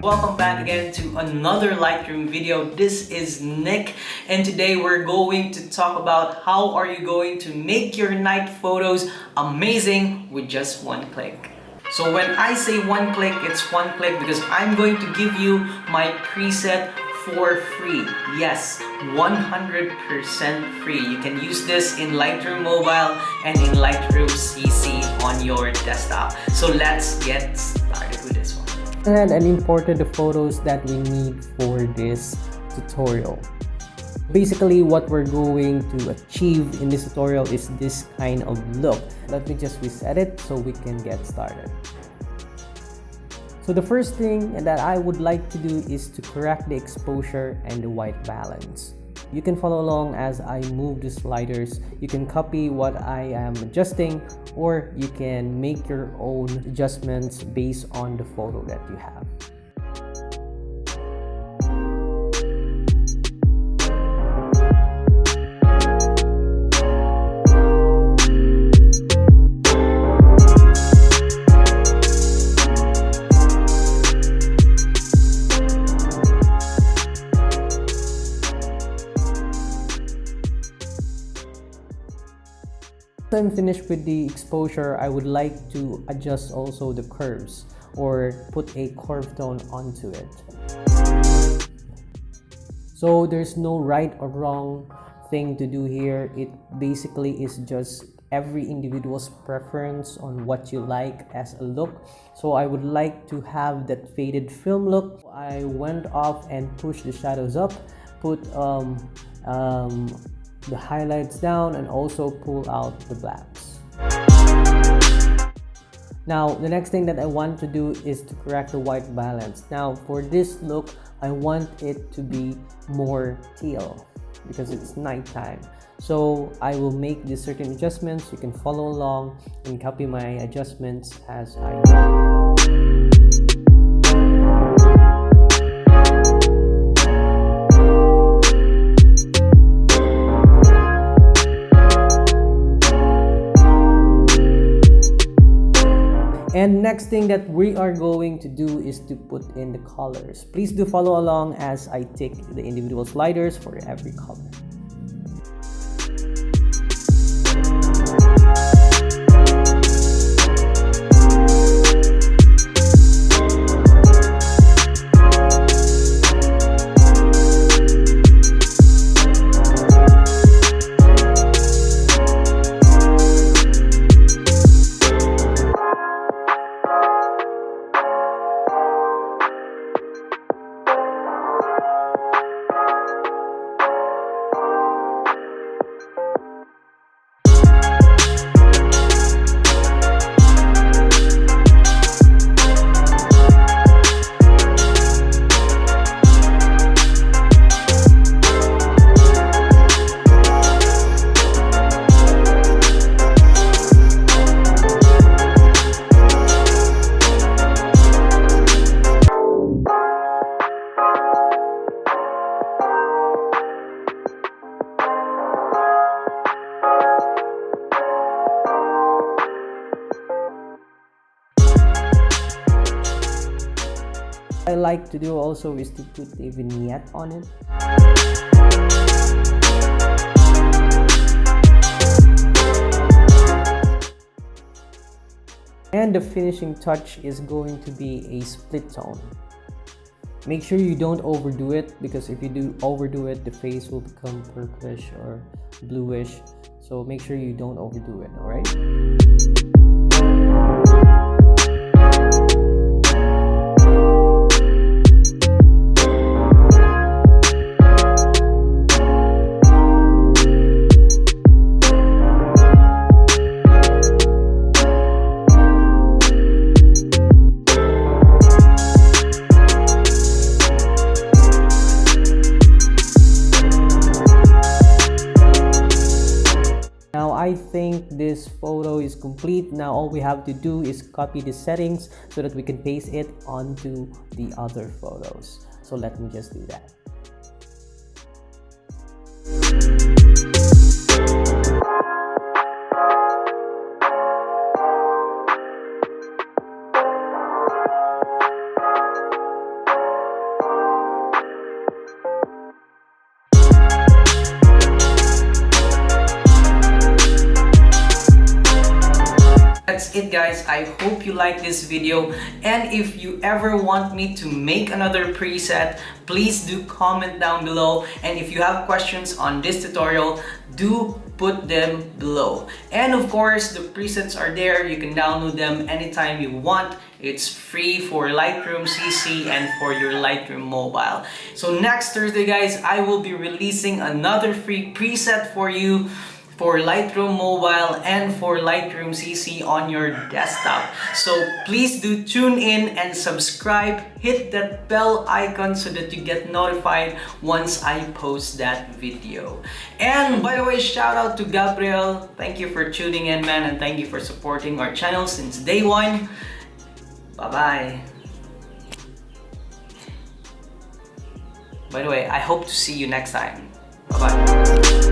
Welcome back again to another Lightroom video. This is Nick, and today we're going to talk about how are you going to make your night photos amazing with just one click. So when I say one click, it's one click because I'm going to give you my preset for free. Yes, 100% free. You can use this in Lightroom Mobile and in Lightroom CC on your desktop. So let's get started with this one. And imported the photos that we need for this tutorial. Basically, what we're going to achieve in this tutorial is this kind of look. Let me just reset it so we can get started. So the first thing that I would like to do is to correct the exposure and the white balance. You can follow along as I move the sliders. You can copy what I am adjusting, or you can make your own adjustments based on the photo that you have. Once I'm finished with the exposure, I would like to adjust also the curves or put a curve tone onto it. So there's no right or wrong thing to do here. It basically is just every individual's preference on what you like as a look. So I would like to have that faded film look. I went off and pushed the shadows up, put the highlights down, and also pull out the blacks. Now the next thing that I want to do is to correct the white balance. Now for this look, I want it to be more teal because it's nighttime. So I will make these certain adjustments. You can follow along and copy my adjustments as I go. And next thing that we are going to do is to put in the colors. Please do follow along as I take the individual sliders for every color. I like to do also is to put a vignette on it. And the finishing touch is going to be a split tone. Make sure you don't overdo it, because if you do overdo it, the face will become purplish or bluish. So make sure you don't overdo it, alright? I think this photo is complete. Now all we have to do is copy the settings so that we can paste it onto the other photos. So let me just do that. guys, I hope you like this video, and if you ever want me to make another preset, please do comment down below, and if you have questions on this tutorial, do put them below. And of course, the presets are there. You can download them anytime you want. It's free for Lightroom CC and for your Lightroom mobile. So next Thursday, guys, I will be releasing another free preset for you for Lightroom mobile and for Lightroom CC on your desktop. So please do tune in and subscribe. Hit that bell icon so that you get notified once I post that video. And by the way, shout out to Gabriel. Thank you for tuning in, man, and thank you for supporting our channel since day one. Bye-bye. By the way, I hope to see you next time. Bye-bye.